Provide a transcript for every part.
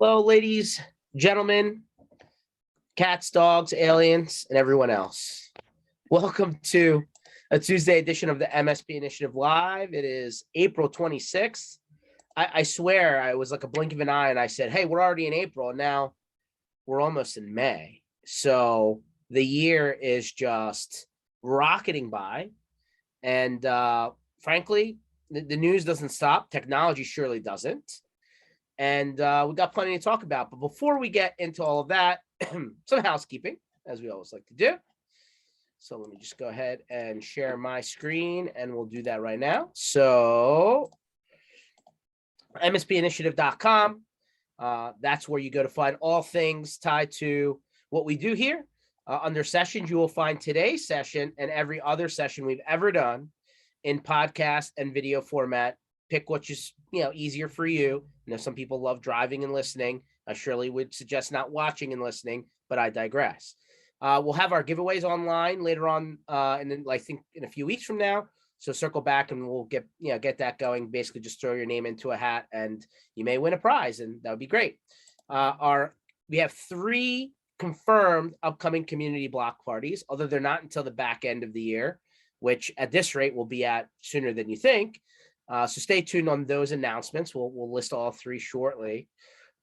Hello, ladies, gentlemen, cats, dogs, aliens, and everyone else. Welcome to a Tuesday edition of the MSP Initiative Live. It is April 26th. I swear I was like a blink of an eye and I said, hey, we're already in April and now we're almost in May. So the year is just rocketing by. And frankly, the news doesn't stop. Technology surely doesn't. And we got plenty to talk about. But before we get into all of that, some housekeeping, as we always like to do. So let me just go ahead and share my screen, and we'll do that right now. So mspinitiative.com. That's where you go to find all things tied to what we do here. Under sessions, you will find today's session and every other session we've ever done in podcast and video format. Pick which is easier for you. Some people love driving and listening. I surely would suggest not watching and listening, but I digress. We'll have our giveaways online later on, and then I think in a few weeks from now. So circle back and we'll get that going. Basically, just throw your name into a hat and you may win a prize, and that would be great. We have 3 confirmed upcoming community block parties, although they're not until the back end of the year, which at this rate will be at sooner than you think. So stay tuned on those announcements. We'll list all 3 shortly.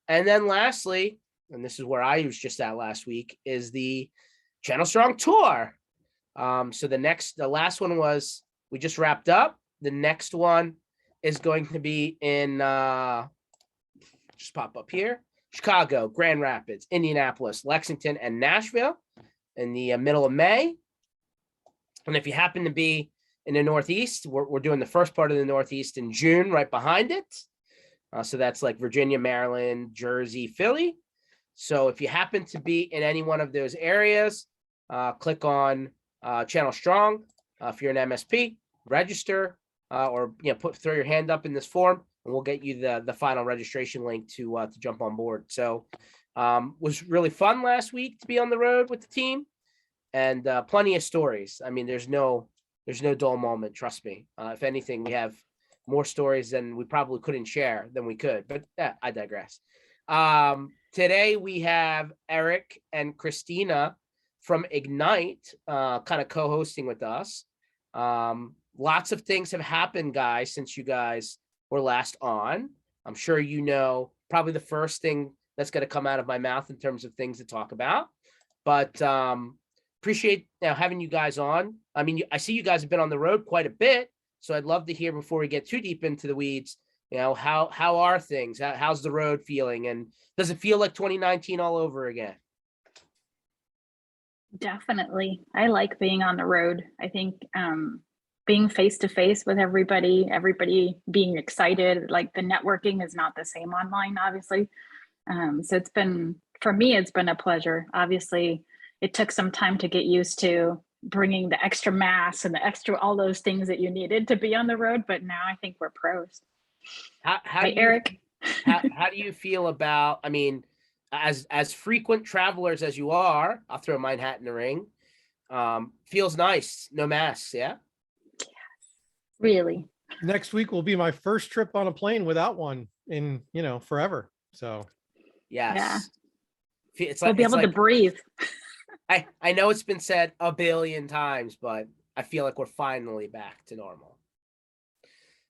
And then lastly, and this is where I was just at last week, is the Channel Strong Tour. So the last one was, we just wrapped up. The next one is going to be in, just pop up here, Chicago, Grand Rapids, Indianapolis, Lexington, and Nashville in the middle of May. And if you happen to be in the Northeast, we're doing the first part of the Northeast in June, right behind it. So that's like Virginia, Maryland, Jersey, Philly. So if you happen to be in any one of those areas, click on Channel Strong. If you're an MSP, register or throw your hand up in this form, and we'll get you the final registration link to jump on board. So was really fun last week to be on the road with the team, and plenty of stories. I mean, there's no dull moment. Trust me. If anything, we have more stories than we probably couldn't share than we could. But I digress. Today we have Eric and Cristina from Egnyte kind of co-hosting with us. Lots of things have happened, guys, since you guys were last on. I'm sure probably the first thing that's going to come out of my mouth in terms of things to talk about. But appreciate having you guys on. I mean, I see you guys have been on the road quite a bit, so I'd love to hear, before we get too deep into the weeds, how are things? How's the road feeling? And does it feel like 2019 all over again? Definitely. I like being on the road. I think being face to face with everybody being excited, like the networking is not the same online, obviously. So for me, it's been a pleasure. Obviously, it took some time to get used to bringing the extra mass and all those things that you needed to be on the road. But now I think we're pros. Hi, Eric. How do you feel about, I mean, as frequent travelers as you are, I'll throw my hat in the ring. Feels nice. No masks. Yeah. Really. Next week will be my first trip on a plane without one in, forever. So. Yes. Yeah. We'll be able to breathe. I know it's been said a billion times, but I feel like we're finally back to normal.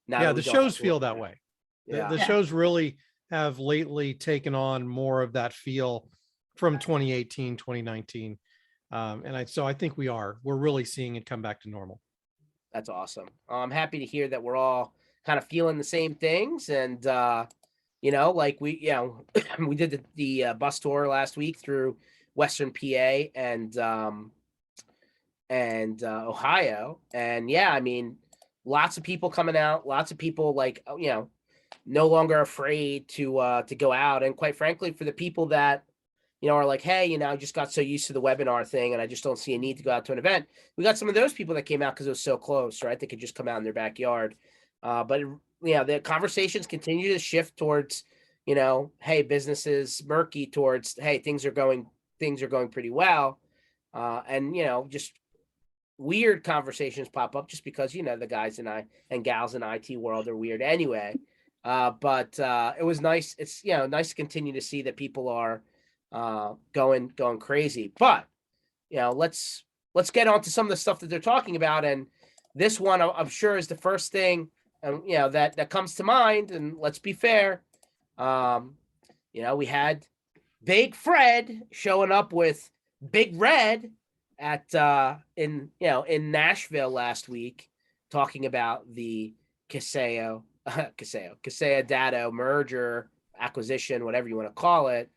Now the shows feel that way. Yeah. The shows really have lately taken on more of that feel from 2018, 2019. So I think we're really seeing it come back to normal. That's awesome. I'm happy to hear that we're all kind of feeling the same things. And, like we did the bus tour last week through Western PA and Ohio. And yeah, I mean, lots of people coming out, lots of people no longer afraid to go out. And quite frankly, for the people that, are like, hey, I just got so used to the webinar thing and I just don't see a need to go out to an event. We got some of those people that came out because it was so close, right? They could just come out in their backyard. But the conversations continue to shift towards, hey, business is murky, towards, hey, things are going pretty well. And, just weird conversations pop up just because, the guys and gals in IT world are weird anyway. But it was nice. It's, you know, nice to continue to see that people are going crazy. But, you know, let's get on to some of the stuff that they're talking about. And this one, I'm sure, is the first thing, you know, that comes to mind. And let's be fair, you know, we had Big Fred showing up with Big Red at in Nashville last week, talking about the Kaseya Datto merger, acquisition, whatever you want to call it.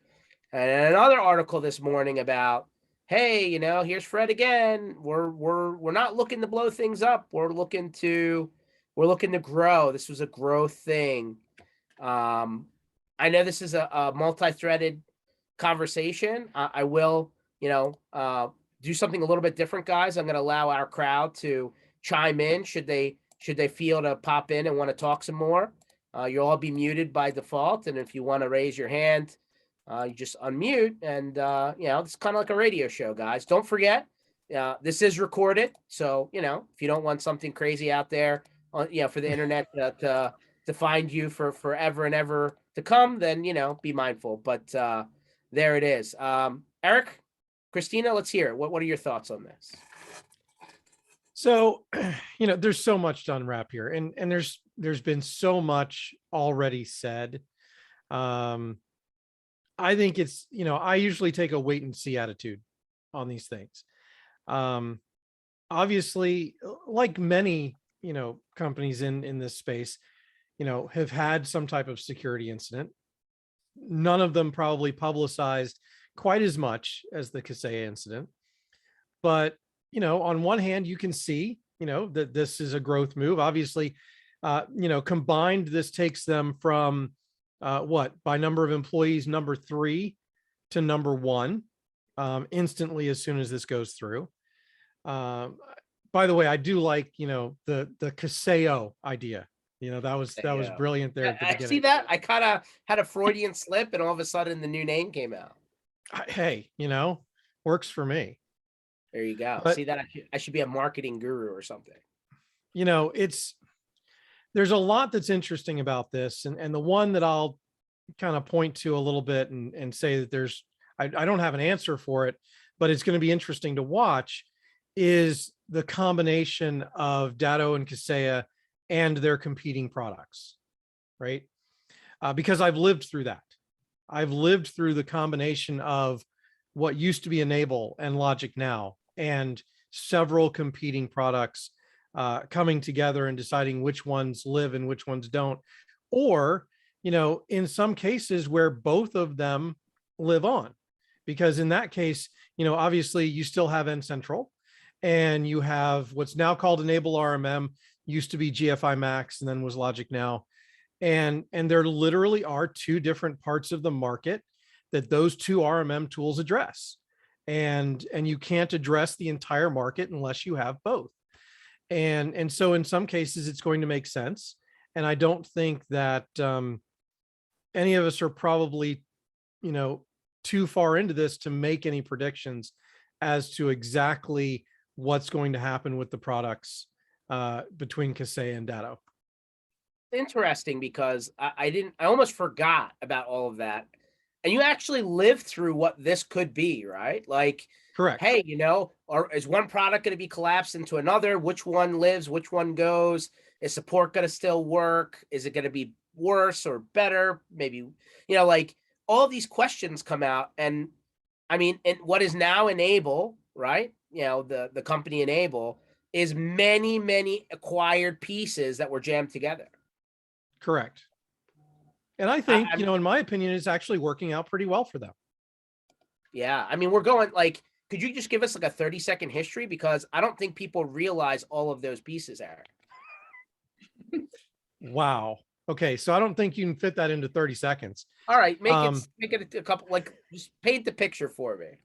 And another article this morning about, hey, you know, here's Fred again. We're not looking to blow things up. We're looking to grow. This was a growth thing. I know this is a multi-threaded conversation. I will, you know, do something a little bit different, guys. I'm going to allow our crowd to chime in should they feel to pop in and want to talk some more. You'll all be muted by default, and if you want to raise your hand, you just unmute. And you know, it's kind of like a radio show, guys. Don't forget, this is recorded, so you know, if you don't want something crazy out there, you know, for the internet to find you for forever and ever to come, then you know, be mindful. But there it is. Eric, Cristina, let's hear it. What are your thoughts on this? So, you know, there's so much to unwrap here, and there's been so much already said. I think it's, you know, I usually take a wait and see attitude on these things. Obviously, like many, you know, companies in this space, you know, have had some type of security incident. None of them probably publicized quite as much as the Kaseya incident. But, you know, on one hand, you can see, you know, that this is a growth move. Obviously, you know, combined, this takes them from by number of employees, number 3 to number 1, instantly as soon as this goes through. By the way, I do like, you know, the Kaseyo idea. You know, that was brilliant there at the beginning. I see that. I kind of had a Freudian slip, and all of a sudden the new name came out. Hey, you know, works for me. There you go. But, see that? I should be a marketing guru or something. You know, there's a lot that's interesting about this. And the one that I'll kind of point to a little bit and say that I don't have an answer for it, but it's going to be interesting to watch, is the combination of Datto and Kaseya and their competing products, right? Because I've lived through that. I've lived through the combination of what used to be Enable and Logic Now, and several competing products coming together and deciding which ones live and which ones don't. Or, you know, in some cases where both of them live on, because in that case, you know, obviously you still have N Central, and you have what's now called Enable RMM, used to be GFI Max, and then was Logic Now. And there literally are 2 different parts of the market that those 2 RMM tools address. And you can't address the entire market unless you have both. And so in some cases it's going to make sense. And I don't think that any of us are probably, you know, too far into this to make any predictions as to exactly what's going to happen with the products between Kaseya and Datto. Interesting, because I almost forgot about all of that. And you actually lived through what this could be, right? Like, correct. Hey, you know, is one product going to be collapsed into another? Which one lives? Which one goes? Is support going to still work? Is it going to be worse or better? Maybe, you know, like all these questions come out. And I mean, and what is now Enable, right? You know, the company Enable is many acquired pieces that were jammed together. Correct. And I think, you know, in my opinion, it's actually working out pretty well for them. Yeah. I mean, we're going like, could you just give us like a 30-second history? Because I don't think people realize all of those pieces, Eric. Wow. Okay. So I don't think you can fit that into 30 seconds. All right. Make it a couple, like just paint the picture for me.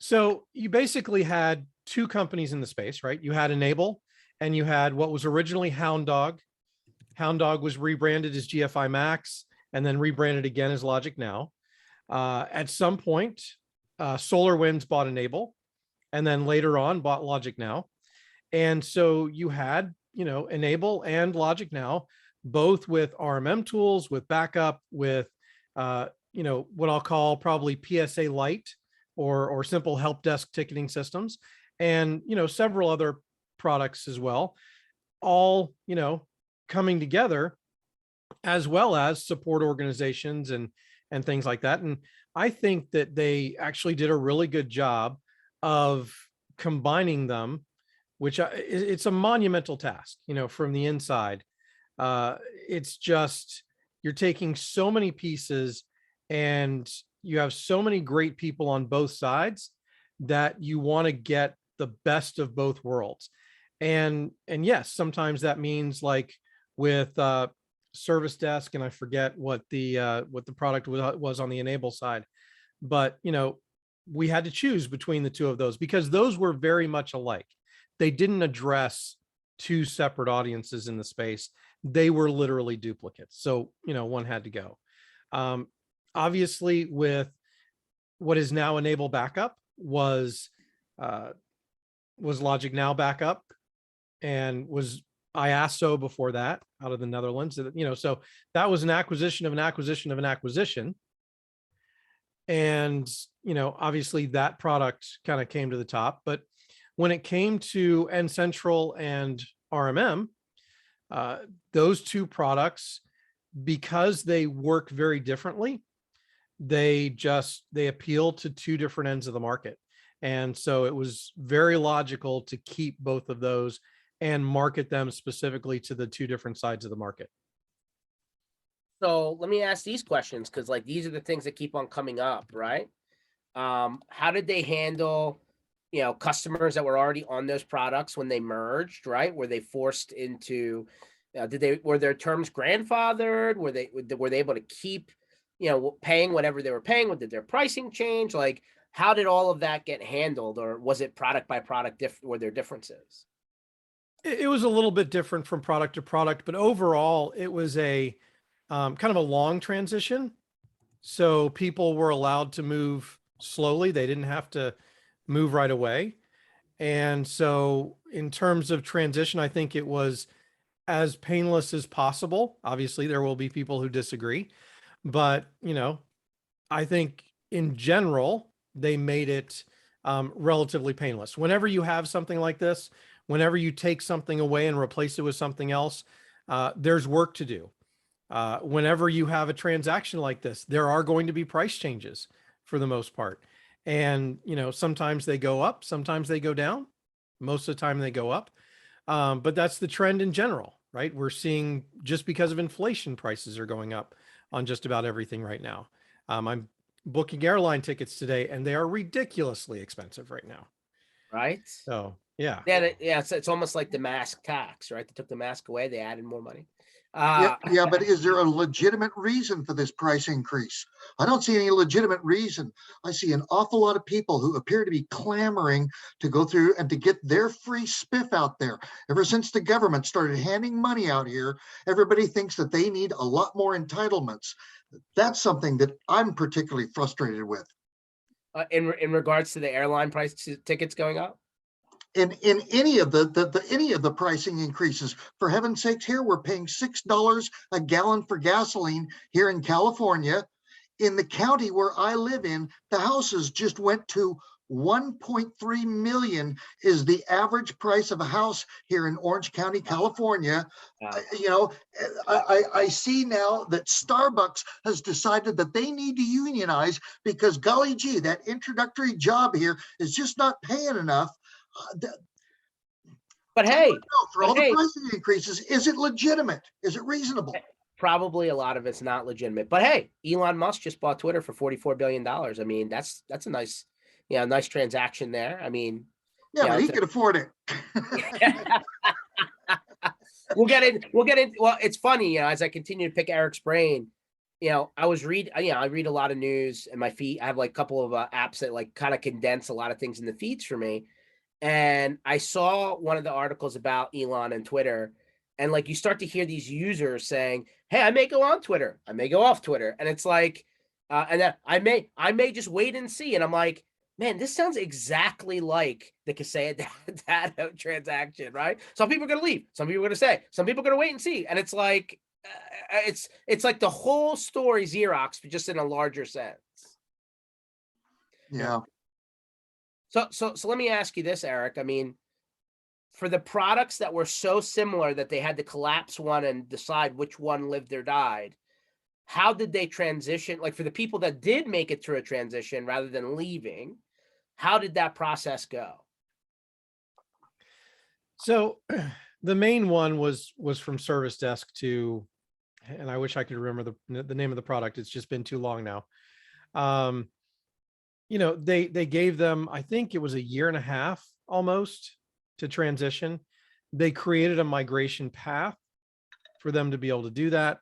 So you basically had 2 companies in the space, right? You had Enable, and you had what was originally Hound Dog. Hound Dog was rebranded as GFI Max and then rebranded again as Logic Now. At some point, SolarWinds bought Enable, and then later on bought Logic Now. And so you had, you know, Enable and Logic Now both with RMM tools, with backup, with, what I'll call probably PSA Lite or simple help desk ticketing systems, and, several other products as well, all, coming together, as well as support organizations and things like that. And I think that they actually did a really good job of combining them, which it's a monumental task, from the inside. It's just, you're taking so many pieces and you have so many great people on both sides that you want to get the best of both worlds. And yes, sometimes that means like with service desk, and I forget what the product was on the enable side, but we had to choose between the two of those because those were very much alike. They didn't address two separate audiences in the space. They were literally duplicates. So, one had to go. Obviously, with what is now Enable Backup was Logic Now Backup, and was IASO before that, out of the Netherlands. So that was an acquisition of an acquisition of an acquisition. And, obviously that product kind of came to the top. But when it came to N Central and RMM, those two products, because they work very differently, they appeal to two different ends of the market. And so it was very logical to keep both of those and market them specifically to the two different sides of the market. So let me ask these questions, because like these are the things that keep on coming up, right? How did they handle, customers that were already on those products when they merged, right? Were they forced into, were their terms grandfathered? Were they able to keep, paying whatever they were paying? Did their pricing change? Like, how did all of that get handled? Or was it product by product, were there differences? It was a little bit different from product to product, but overall it was a kind of a long transition. So people were allowed to move slowly. They didn't have to move right away. And so in terms of transition, I think it was as painless as possible. Obviously, there will be people who disagree, but, I think in general, they made it relatively painless. Whenever you have something like this, whenever you take something away and replace it with something else, there's work to do. Whenever you have a transaction like this, there are going to be price changes for the most part. And, sometimes they go up, sometimes they go down. Most of the time they go up. But that's the trend in general, right? We're seeing, just because of inflation, prices are going up on just about everything right now. I'm booking airline tickets today and they are ridiculously expensive right now. Right. So, yeah. Yeah. It's almost like the mask tax, right? They took the mask away, they added more money. Yeah, but is there a legitimate reason for this price increase? I don't see any legitimate reason. I see an awful lot of people who appear to be clamoring to go through and to get their free spiff out there. Ever since the government started handing money out here, everybody thinks that they need a lot more entitlements. That's something that I'm particularly frustrated with. In regards to the airline price tickets going up? In any of the pricing increases, for heaven's sakes, here we're paying $6 a gallon for gasoline here in California. In the county where I live in, the houses just went to 1.3 million is the average price of a house here in Orange County, California. I see now that Starbucks has decided that they need to unionize because, golly gee, that introductory job here is just not paying enough. But hey, for all the pricing increases, is it legitimate? Is it reasonable? Probably a lot of it's not legitimate. But hey, Elon Musk just bought Twitter for $44 billion. I mean, that's a nice, nice transaction there. I mean, yeah, but he could afford it. We'll get in. Well, it's funny, as I continue to pick Eric's brain, I read a lot of news, and my feed, I have like a couple of apps that like kind of condense a lot of things in the feeds for me. And I saw one of the articles about Elon and Twitter, and like you start to hear these users saying, "Hey, I may go on Twitter, I may go off Twitter," and it's like, and then I may just wait and see. And I'm like, man, this sounds exactly like the Kaseya Data transaction, right? Some people are going to leave, some people are going to stay, some people are going to wait and see, and it's like, it's like the whole story Xerox, but just in a larger sense. Yeah. So let me ask you this, Eric. I mean, for the products that were so similar that they had to collapse one and decide which one lived or died, how did they transition? Like for the people that did make it through a transition rather than leaving, how did that process go? So the main one was from Service Desk to, and I wish I could remember the name of the product. It's just been too long now. You know, they gave them, I think it was a year and a half almost to transition. They created a migration path for them to be able to do that,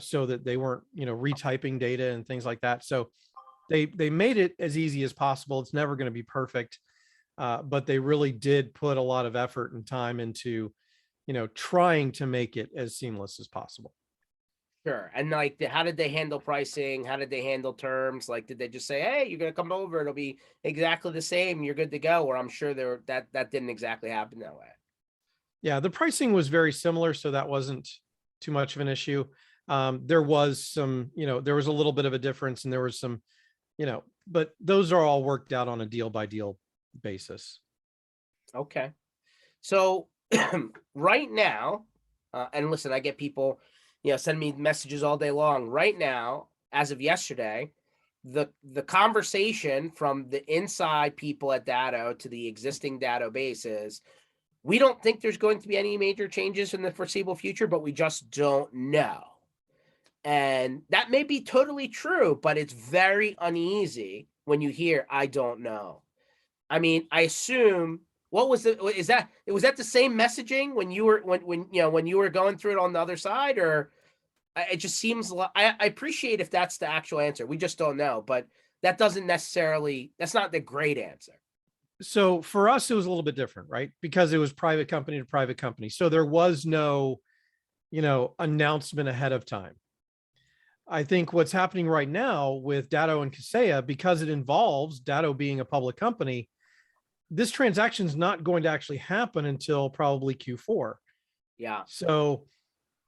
so that they weren't, you know, retyping data and things like that. So they made it as easy as possible. It's never going to be perfect, but they really did put a lot of effort and time into, you know, trying to make it as seamless as possible. Sure. And like, how did they handle pricing? How did they handle terms? Like, did they just say, "Hey, you're gonna come over, it'll be exactly the same, you're good to go"? Or I'm sure that didn't exactly happen that way. Yeah, the pricing was very similar, so that wasn't too much of an issue. There was some, you know, there was a little bit of a difference, and there was some, you know, but those are all worked out on a deal by deal basis. Okay. So right now, and listen, I get people, you know, send me messages all day long. Right now, as of yesterday, the conversation from the inside people at Datto to the existing Datto bases, we don't think there's going to be any major changes in the foreseeable future, but we just don't know. And that may be totally true, but it's very uneasy when you hear, "I don't know." I mean, I assume what was was that the same messaging when you were when you know when you were going through it on the other side, or it just seems I appreciate if that's the actual answer. We just don't know, but that doesn't necessarily, that's not the great answer. So for us, it was a little bit different, right? Because it was private company to private company. So there was no, you know, announcement ahead of time. I think what's happening right now with Datto and Kaseya, because it involves Datto being a public company, this transaction is not going to actually happen until probably Q4. Yeah. So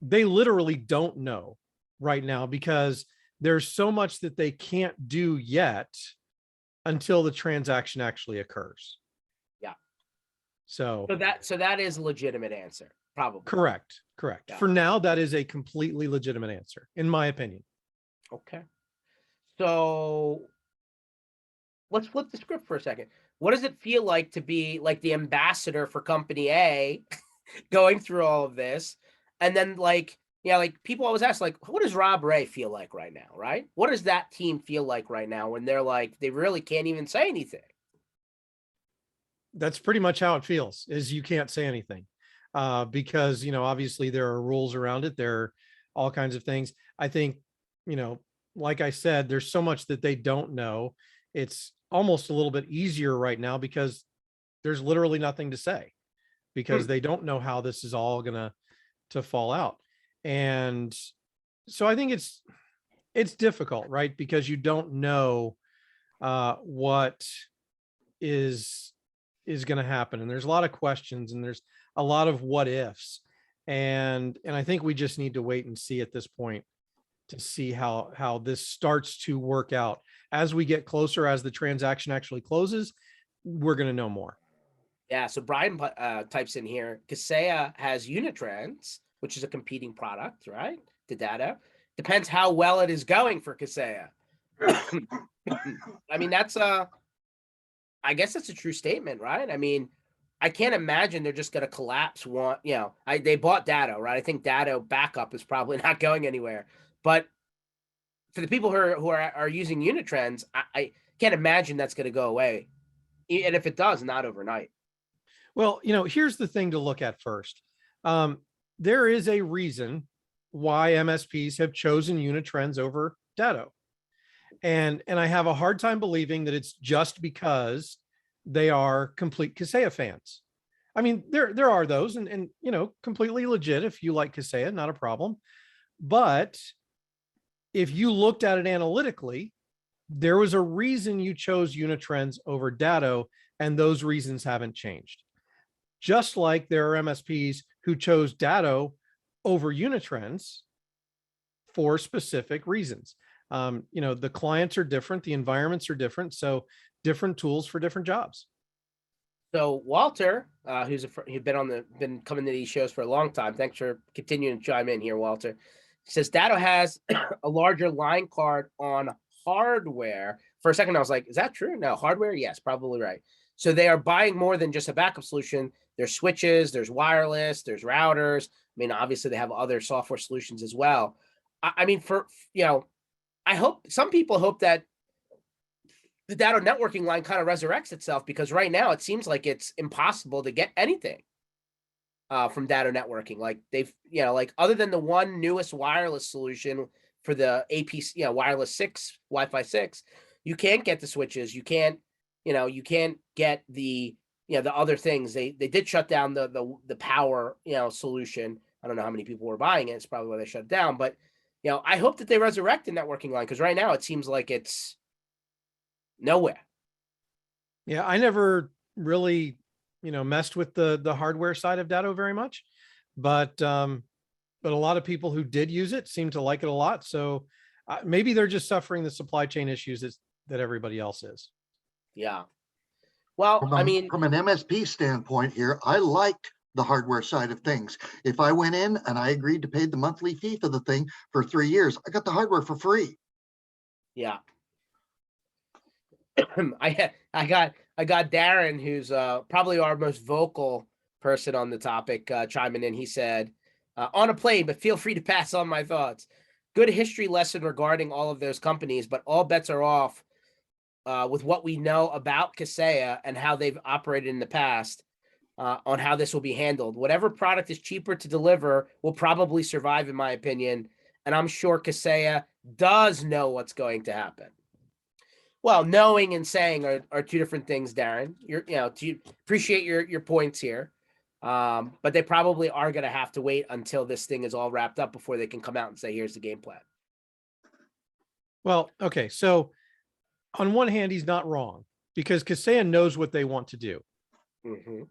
they literally don't know right now, because there's so much that they can't do yet until the transaction actually occurs. Yeah. So that is a legitimate answer, probably. correct. Yeah. For now, that is a completely legitimate answer, in my opinion. Okay. So let's flip the script for a second. What does it feel like to be like the ambassador for company A going through all of this? And then like, yeah, like people always ask, like, what does Rob Ray feel like right now? Right? What does that team feel like right now when they're like, they really can't even say anything? That's pretty much how it feels, is you can't say anything, because, you know, obviously there are rules around it. There are all kinds of things. I think, you know, like I said, there's so much that they don't know. It's almost a little bit easier right now because there's literally nothing to say, because they don't know how this is all gonna to fall out. And so I think it's difficult, right? Because you don't know what is going to happen, and there's a lot of questions, and there's a lot of what ifs, and I think we just need to wait and see at this point to see how this starts to work out. As we get closer, as the transaction actually closes, we're going to know more. Yeah. So Brian types in here, Kaseya has Unitrends, which is a competing product, right? To Datto. Depends how well it is going for Kaseya. I mean, I guess that's a true statement, right? I mean, I can't imagine they're just going to collapse one, you know, they bought Datto, right? I think Datto backup is probably not going anywhere, but for the people who are using Unitrends, I can't imagine that's going to go away. And if it does, not overnight. Well, you know, here's the thing to look at first. There is a reason why MSPs have chosen Unitrends over Datto. And I have a hard time believing that it's just because they are complete Kaseya fans. I mean, there are those, and you know, completely legit. If you like Kaseya, not a problem. But if you looked at it analytically, there was a reason you chose Unitrends over Datto, and those reasons haven't changed. Just like there are MSPs who chose Datto over Unitrends for specific reasons. The clients are different, the environments are different, so different tools for different jobs. So Walter, who's been coming to these shows for a long time. Thanks for continuing to chime in here, Walter. He says Datto has a larger line card on hardware. For a second, I was like, is that true? No, hardware? Yes, probably right. So they are buying more than just a backup solution. There's switches, there's wireless, there's routers. I mean, obviously they have other software solutions as well. I mean, I hope some people hope that the Datto networking line kind of resurrects itself, because right now it seems like it's impossible to get anything from Datto networking. Like they've, like other than the one newest wireless solution for the APC, wireless 6, Wi-Fi 6, you can't get the switches. You can't get the, the other things. They did shut down the power, solution. I don't know how many people were buying it. It's probably why they shut it down. But, I hope that they resurrect the networking line, because right now it seems like it's nowhere. Yeah, I never really, messed with the hardware side of Datto very much, but a lot of people who did use it seem to like it a lot. So maybe they're just suffering the supply chain issues that everybody else is. Yeah. Well, From an MSP standpoint here, I liked the hardware side of things. If I went in and I agreed to pay the monthly fee for the thing for 3 years, I got the hardware for free. Yeah. I got Darren, who's probably our most vocal person on the topic, chiming in. He said, on a plane, but feel free to pass on my thoughts. Good history lesson regarding all of those companies, but all bets are off with what we know about Kaseya and how they've operated in the past on how this will be handled. Whatever product is cheaper to deliver will probably survive, in my opinion. And I'm sure Kaseya does know what's going to happen. Well, knowing and saying are two different things, Darren. To appreciate your points here. But they probably are going to have to wait until this thing is all wrapped up before they can come out and say, here's the game plan. Well, okay. So on one hand, he's not wrong, because Kaseya knows what they want to do. Mm-hmm.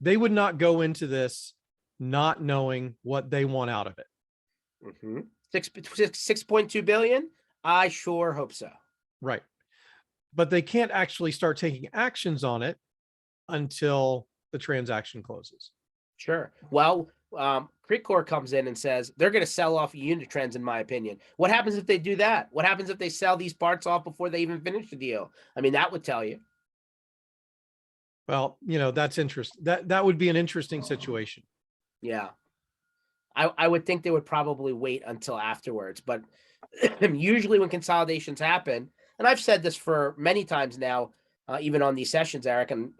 They would not go into this not knowing what they want out of it. Mm-hmm. 6.2 billion. I sure hope so. Right. But they can't actually start taking actions on it until the transaction closes. Sure. Well, Creekcore comes in and says they're going to sell off Unitrends, in my opinion. What happens if they do that? What happens if they sell these parts off before they even finish the deal? I mean, that would tell you. Well, that's interesting. That would be an interesting situation. Yeah. I would think they would probably wait until afterwards, but usually when consolidations happen, and I've said this for many times now, even on these sessions, Eric, and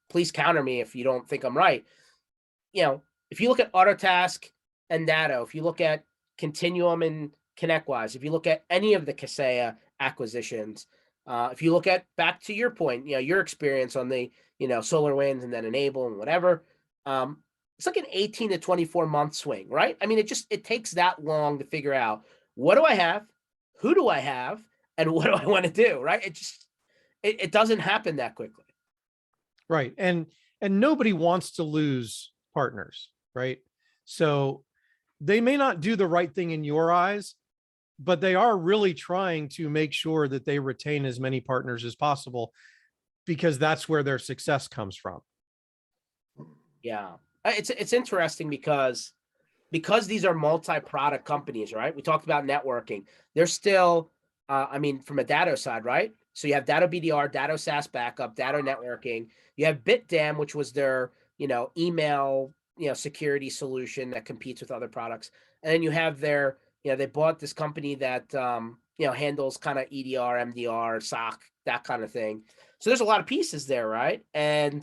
please counter me if you don't think I'm right. If you look at Autotask and Datto, if you look at Continuum and ConnectWise, if you look at any of the Kaseya acquisitions, if you look at, back to your point, your experience on the SolarWinds and then Enable and whatever, it's like an 18 to 24 month swing, right? I mean, it takes that long to figure out, what do I have, who do I have, and what do I want to do, right? It doesn't happen that quickly. Right. And nobody wants to lose partners, right? So they may not do the right thing in your eyes, but they are really trying to make sure that they retain as many partners as possible, because that's where their success comes from. Yeah. It's interesting because these are multi-product companies, right? We talked about networking. They're still, from a Datto side, right? So you have Datto BDR, Datto SaaS backup, Datto networking. You have BitDam, which was their, email, security solution that competes with other products. And then you have their, they bought this company that, handles kind of EDR, MDR, SOC, that kind of thing. So there's a lot of pieces there, right? And,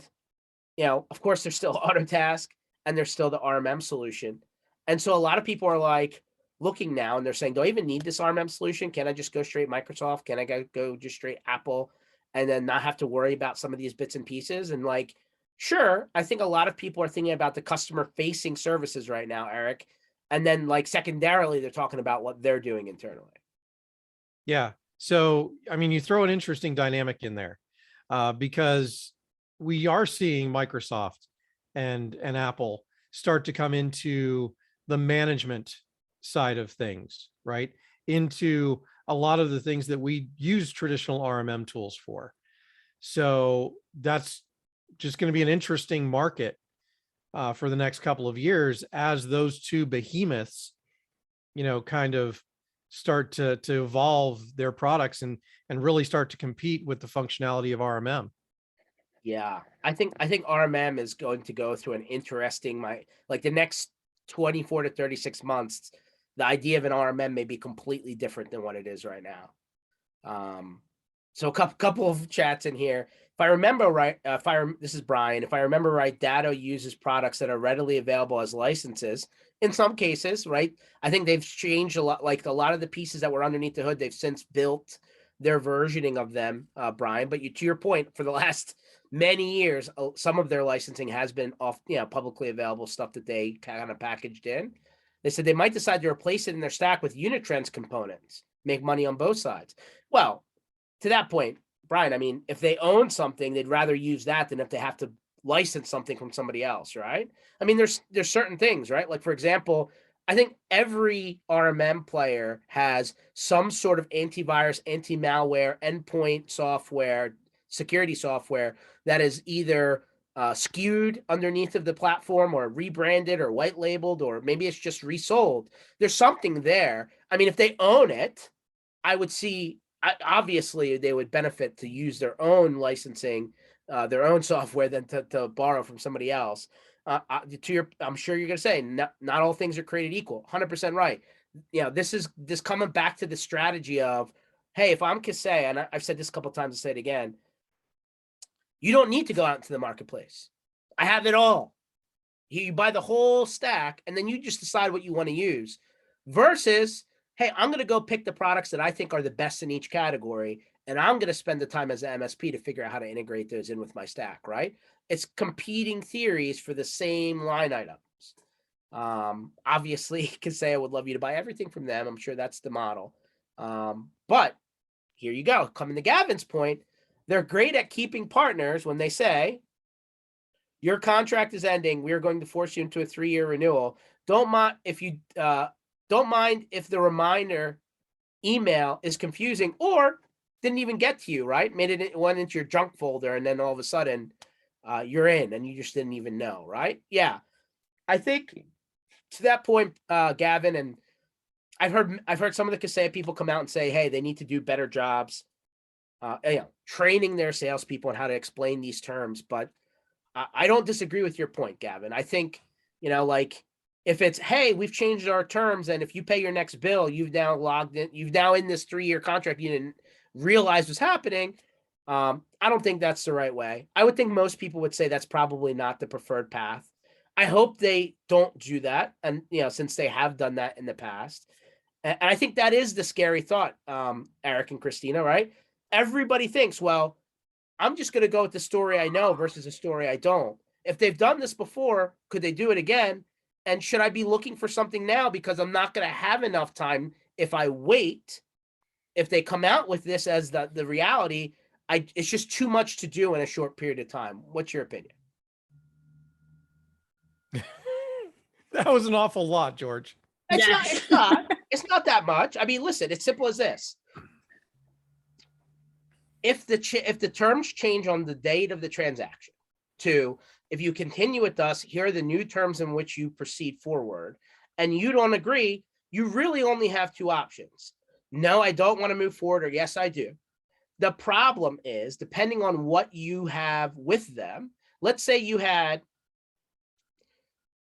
of course, there's still Autotask and there's still the RMM solution. And so a lot of people are like looking now and they're saying, do I even need this RMM solution? Can I just go straight Microsoft? Can I go just straight Apple and then not have to worry about some of these bits and pieces? And like, sure, I think a lot of people are thinking about the customer facing services right now, Eric. And then like secondarily, they're talking about what they're doing internally. Yeah. So, you throw an interesting dynamic in there because we are seeing Microsoft and Apple start to come into the management side of things, right? Into a lot of the things that we use traditional RMM tools for. So that's just going to be an interesting market for the next couple of years as those two behemoths, kind of start to evolve their products and really start to compete with the functionality of RMM. Yeah, I think RMM is going to go through an interesting, like the next 24 to 36 months. The idea of an RMM may be completely different than what it is right now. So a couple of chats in here. If I remember right, this is Brian. If I remember right, Datto uses products that are readily available as licenses. In some cases, right? I think they've changed a lot. Like a lot of the pieces that were underneath the hood, they've since built their versioning of them, Brian. But to your point, for the last many years, some of their licensing has been off, publicly available stuff that they kind of packaged in. They said they might decide to replace it in their stack with Unitrends components, make money on both sides. Well, to that point, Brian, I mean, if they own something, they'd rather use that than if they have to license something from somebody else, right? I mean, there's certain things, right? Like, for example, I think every RMM player has some sort of antivirus, anti-malware, endpoint software, security software that is either skewed underneath of the platform or rebranded or white labeled, or maybe it's just resold. There's something there. I mean, if they own it, I would see, obviously they would benefit to use their own licensing, their own software than to borrow from somebody else. I'm sure you're going to say not all things are created equal. 100% right. This coming back to the strategy of, hey, if I'm Kaseya, and I've said this a couple of times, I'll say it again, you don't need to go out into the marketplace. I have it all. You buy the whole stack, and then you just decide what you want to use. Versus, hey, I'm going to go pick the products that I think are the best in each category, and I'm going to spend the time as an MSP to figure out how to integrate those in with my stack, right? It's competing theories for the same line items. Obviously, Kaseya would love you to buy everything from them. I'm sure that's the model. But here you go. Coming to Gavin's point, they're great at keeping partners when they say, your contract is ending. We are going to force you into a 3-year renewal. Don't mind if the reminder email is confusing or didn't even get to you, right? Went into your junk folder, and then all of a sudden you're in and you just didn't even know, right? Yeah. I think to that point, Gavin, and I've heard some of the Kaseya people come out and say, hey, they need to do better jobs, training their salespeople on how to explain these terms. But I don't disagree with your point, Gavin. I think, like if it's, hey, we've changed our terms, and if you pay your next bill, you've now in this 3-year contract, you didn't realize what's happening. I don't think that's the right way. I would think most people would say that's probably not the preferred path. I hope they don't do that. And, since they have done that in the past. And I think that is the scary thought, Eric and Christina, right? Everybody thinks, well, I'm just going to go with the story I know versus a story I don't. If they've done this before, could they do it again? And should I be looking for something now because I'm not going to have enough time if I wait? If they come out with this as the reality, it's just too much to do in a short period of time. What's your opinion? That was an awful lot, George. It's not that much. I mean, listen, it's simple as this. If the terms change on the date of the transaction, to if you continue with us, here are the new terms in which you proceed forward, and you don't agree, you really only have two options. No, I don't want to move forward, or yes, I do. The problem is, depending on what you have with them, let's say you had,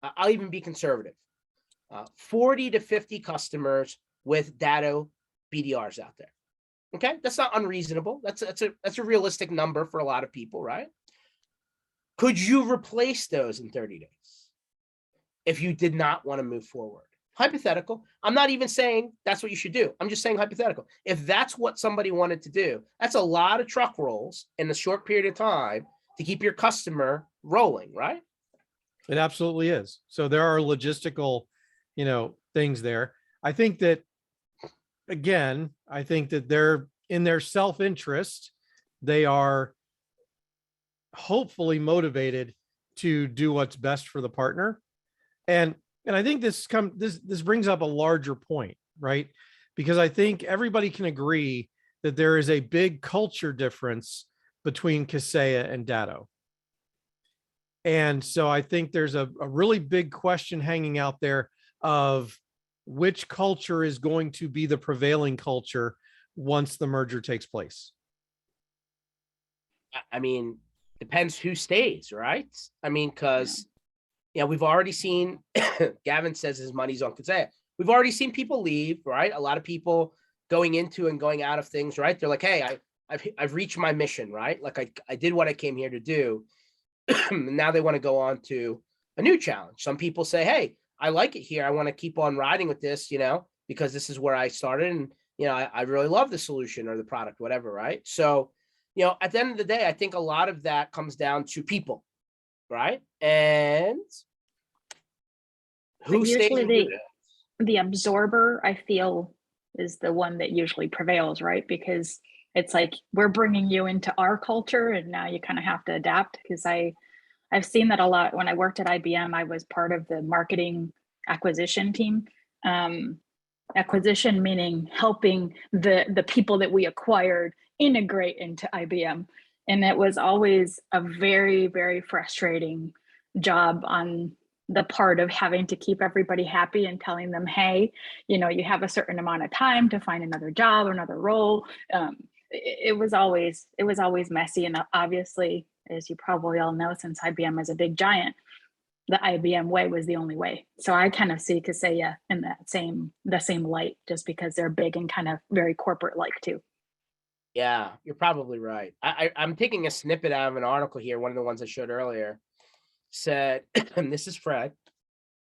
I'll even be conservative, 40 to 50 customers with Datto BDRs out there. Okay, that's not unreasonable. That's a realistic number for a lot of people, right? Could you replace those in 30 days if you did not want to move forward? Hypothetical. I'm not even saying that's what you should do. I'm just saying hypothetical. If that's what somebody wanted to do, that's a lot of truck rolls in a short period of time to keep your customer rolling, right? It absolutely is. So there are logistical, things there. I think that, again, they're in their self-interest. They are hopefully motivated to do what's best for the partner. And And I think this brings up a larger point, right? Because I think everybody can agree that there is a big culture difference between Kaseya and Datto. And so I think there's a really big question hanging out there of which culture is going to be the prevailing culture once the merger takes place. I mean, depends who stays, right? I mean, because we've already seen Gavin says his money's on Kaseya. We've already seen people leave, right? A lot of people going into and going out of things, right? They're like, hey, I've reached my mission, right? Like I did what I came here to do. Now they want to go on to a new challenge. Some people say, hey, I like it here. I want to keep on riding with this, because this is where I started. And, I really love the solution or the product, whatever, right? So, at the end of the day, I think a lot of that comes down to people, right? And who stays usually the absorber, I feel, is the one that usually prevails, right? Because it's like, we're bringing you into our culture and now you kind of have to adapt. Because I've seen that a lot. When I worked at IBM, I was part of the marketing acquisition team. Acquisition meaning helping the people that we acquired integrate into IBM. And it was always a very, very frustrating job on the part of having to keep everybody happy and telling them, hey, you have a certain amount of time to find another job or another role. It was always messy. And obviously, as you probably all know, since IBM is a big giant, the IBM way was the only way. So I kind of see Kaseya in the same light, just because they're big and kind of very corporate like too. Yeah, you're probably right. I'm taking a snippet out of an article here. One of the ones I showed earlier said, and this is Fred,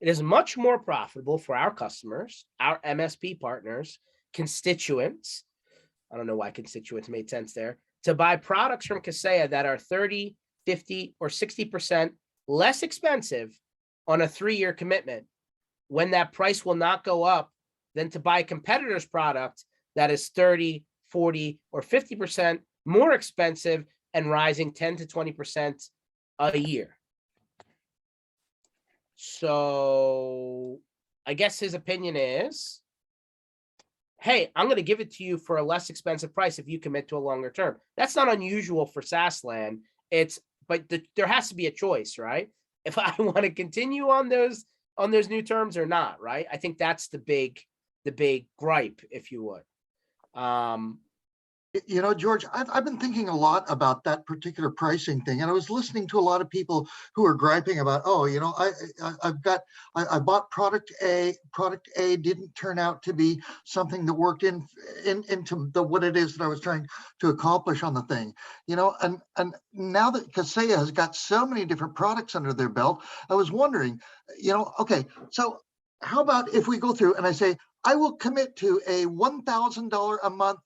it is much more profitable for our customers, our MSP partners, constituents. I don't know why constituents made sense there, to buy products from Kaseya that are 30, 50, or 60% less expensive on a 3-year commitment, when that price will not go up, than to buy a competitor's product that is 30, 40, or 50% more expensive and rising 10 to 20% a year. So I guess his opinion is, hey, I'm going to give it to you for a less expensive price if you commit to a longer term. That's not unusual for SaaS land. But there has to be a choice, right? If I want to continue on those new terms or not, right? I think that's the big gripe, if you would. George, I've been thinking a lot about that particular pricing thing, and I was listening to a lot of people who are griping about, I bought product A. Product A didn't turn out to be something that worked into what it is that I was trying to accomplish on the thing, and now that Kaseya has got so many different products under their belt, I was wondering, okay, so how about if we go through and I say, I will commit to a $1,000 a month,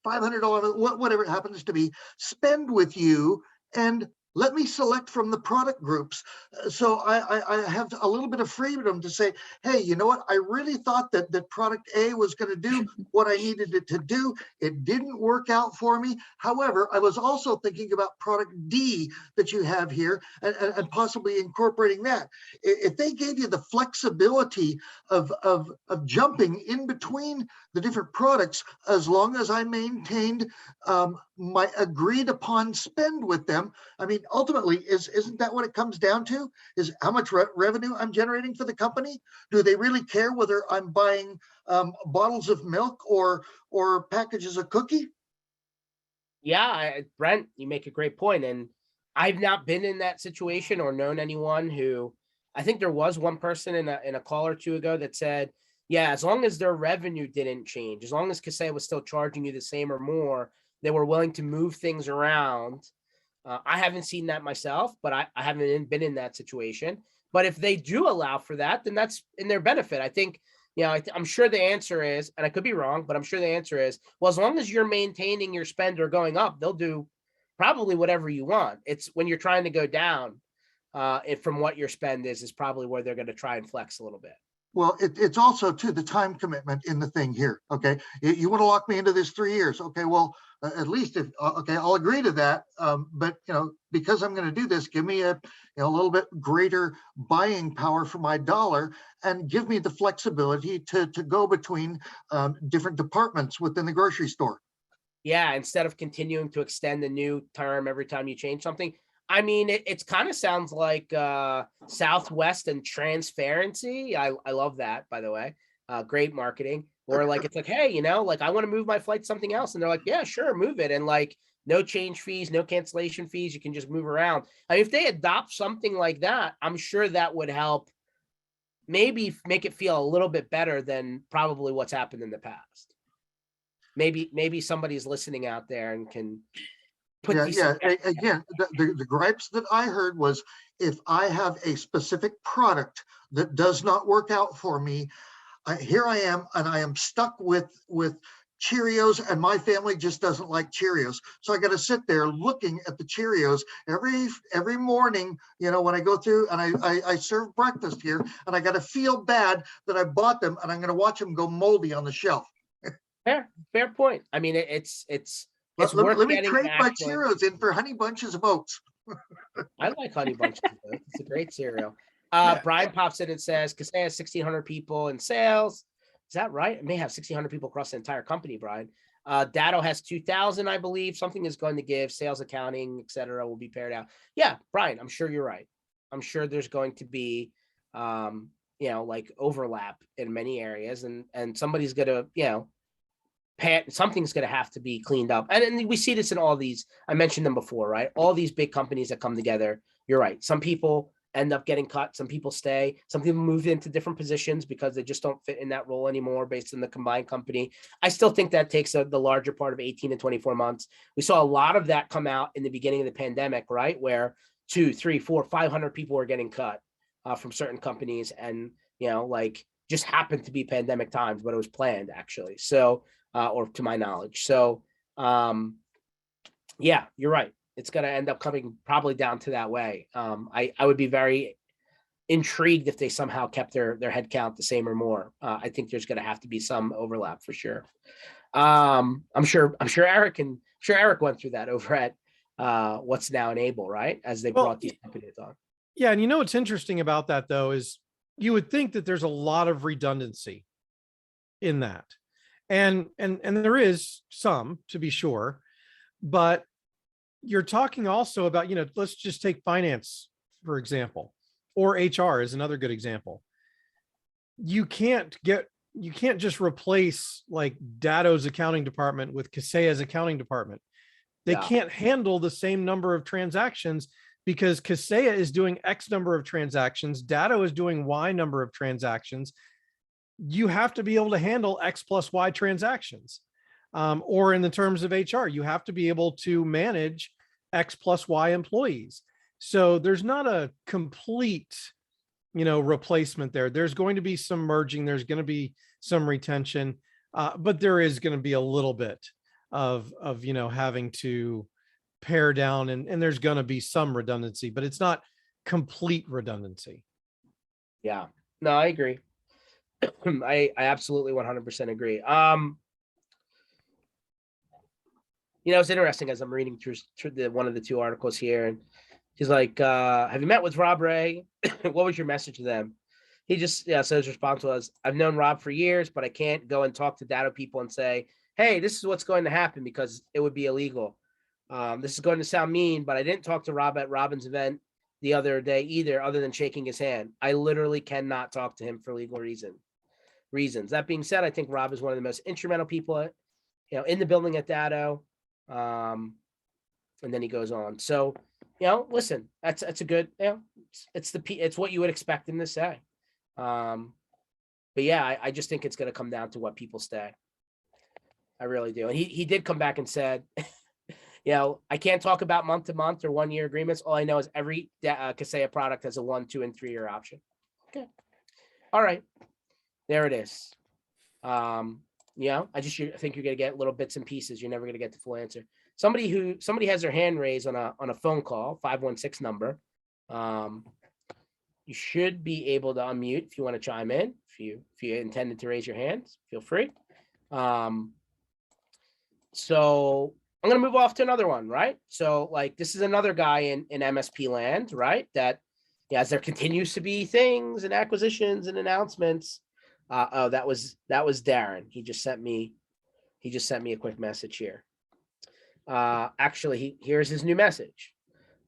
$500, whatever it happens to be, spend with you, and let me select from the product groups. So I have a little bit of freedom to say, hey, you know what? I really thought that product A was going to do what I needed it to do. It didn't work out for me. However, I was also thinking about product D that you have here and possibly incorporating that. If they gave you the flexibility of jumping in between the different products, as long as I maintained my agreed upon spend with them, I mean, ultimately, isn't that what it comes down to? Is how much revenue I'm generating for the company? Do they really care whether I'm buying bottles of milk or packages of cookie? Yeah, Brent, you make a great point. And I've not been in that situation or known anyone who, I think there was one person in a call or two ago that said, yeah, as long as their revenue didn't change, as long as Kaseya was still charging you the same or more, they were willing to move things around. I haven't seen that myself, but I haven't been in that situation. But if they do allow for that, then that's in their benefit. I think, I'm sure the answer is, and I could be wrong, but I'm sure the answer is, well, as long as you're maintaining your spend or going up, they'll do probably whatever you want. It's when you're trying to go down, from what your spend is probably where they're going to try and flex a little bit. Well, it's also to the time commitment in the thing here. Okay, you want to lock me into this 3 years? Okay, well, at least if okay, I'll agree to that. But because I'm going to do this, give me a little bit greater buying power for my dollar, and give me the flexibility to go between different departments within the grocery store. Yeah, instead of continuing to extend the new term every time you change something. I mean, it's kind of sounds like Southwest and transparency. I love that, by the way. Great marketing. Or like, it's like, hey, like I want to move my flight to something else. And they're like, yeah, sure, move it. And like, no change fees, no cancellation fees. You can just move around. I mean, if they adopt something like that, I'm sure that would help maybe make it feel a little bit better than probably what's happened in the past. Maybe somebody's listening out there and can put these. Again, the gripes that I heard was, if I have a specific product that does not work out for me, here I am, and I am stuck with Cheerios, and my family just doesn't like Cheerios. So I got to sit there looking at the Cheerios every morning, when I go through and I serve breakfast here, and I got to feel bad that I bought them, and I'm going to watch them go moldy on the shelf. Fair point. I mean, it's Let worth me getting trade my actually. Cheerios in for Honey Bunches of Oats. I like Honey Bunches of Oats. It's a great cereal. Brian pops in and says, Kaseya has 1,600 people in sales. Is that right? It may have 1,600 people across the entire company, Brian. Datto has 2,000, I believe. Something is going to give. Sales, accounting, etc. will be paired out. Yeah, Brian, I'm sure you're right. I'm sure there's going to be, like overlap in many areas, and somebody's going to, something's going to have to be cleaned up. And we see this in all these, I mentioned them before, right? All these big companies that come together, you're right. Some people end up getting cut. Some people stay. Some people move into different positions because they just don't fit in that role anymore based on the combined company. I still think that takes the larger part of 18 to 24 months. We saw a lot of that come out in the beginning of the pandemic, right? Where 2, 3, 4, 500 people were getting cut from certain companies, and, just happened to be pandemic times, but it was planned actually. So, or to my knowledge. So, yeah, you're right. It's going to end up coming probably down to that way. I would be very intrigued if they somehow kept their head count the same or more. I think there's going to have to be some overlap for sure. I'm sure Eric went through that over at What's Now Enable, right? As they brought these companies on. Yeah, and what's interesting about that though is you would think that there's a lot of redundancy in that. And there is some, to be sure, but you're talking also about, let's just take finance, for example, or HR is another good example. You can't just replace like Datto's accounting department with Kaseya's accounting department. They can't handle the same number of transactions because Kaseya is doing X number of transactions. Datto is doing Y number of transactions. You have to be able to handle X plus Y transactions. Or in the terms of HR, you have to be able to manage X plus Y employees. So there's not a complete, replacement there. There's going to be some merging. There's going to be some retention, but there is going to be a little bit of having to pare down, and there's going to be some redundancy, but it's not complete redundancy. Yeah, no, I agree. I absolutely 100% agree. It's interesting as I'm reading through one of the two articles here, and he's like, have you met with Rob Ray? What was your message to them? He just, so his response was, I've known Rob for years, but I can't go and talk to Datto people and say, hey, this is what's going to happen, because it would be illegal. This is going to sound mean, but I didn't talk to Rob at Robin's event the other day either, other than shaking his hand. I literally cannot talk to him for legal reasons. That being said, I think Rob is one of the most instrumental people, in the building at Datto. And then he goes on. So, listen, that's a good, it's what you would expect him to say. But yeah, I just think it's going to come down to what people stay. I really do. And he did come back and said, I can't talk about month to month or 1 year agreements. All I know is every Kaseya product has a 1, 2, and 3 year option. Okay. All right. There it is. I think you're going to get little bits and pieces. You're never going to get the full answer. Somebody has their hand raised on a phone call, 516 number. You should be able to unmute if you want to chime in. If you intended to raise your hands, feel free. So I'm going to move off to another one, right? So like this is another guy in MSP land, right? That as there continues to be things and acquisitions and announcements. Oh, that was Darren. He just sent me a quick message here. Actually, here's his new message.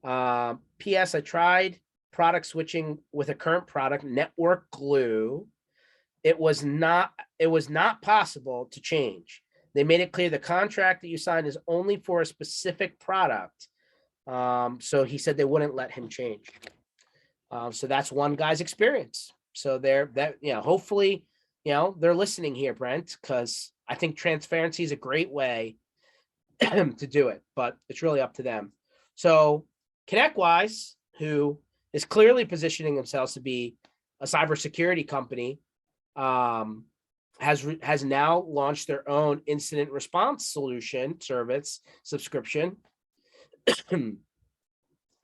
PS, I tried product switching with a current product, Network Glue. It was not possible to change. They made it clear the contract that you signed is only for a specific product. So he said they wouldn't let him change. So that's one guy's experience. So hopefully, they're listening here, Brent, because I think transparency is a great way to do it, but it's really up to them. So ConnectWise, who is clearly positioning themselves to be a cybersecurity company, has now launched their own incident response solution service subscription.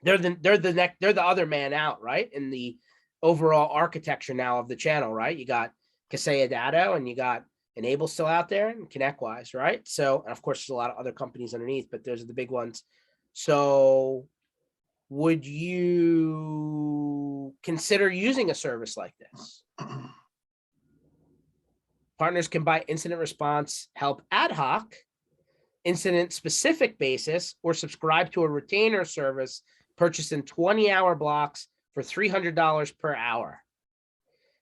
They're the other man out, right? In the overall architecture now of the channel, right? You got Kaseya Data and you got Enable still out there and ConnectWise, right? So, and of course, there's a lot of other companies underneath, but those are the big ones. So would you consider using a service like this? Partners can buy incident response help ad hoc, incident specific basis, or subscribe to a retainer service purchased in 20-hour blocks for $300 per hour.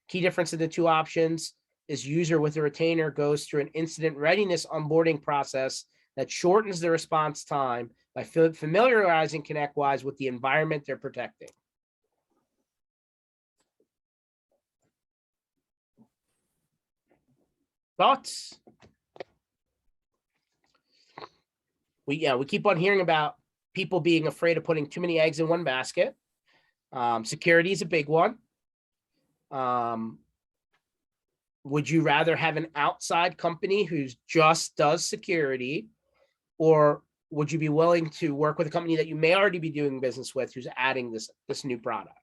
Key difference in the two options is user with a retainer goes through an incident readiness onboarding process that shortens the response time by familiarizing ConnectWise with the environment they're protecting. Thoughts? We keep on hearing about people being afraid of putting too many eggs in one basket. Security is a big one. Would you rather have an outside company who just does security, or would you be willing to work with a company that you may already be doing business with who's adding this new product?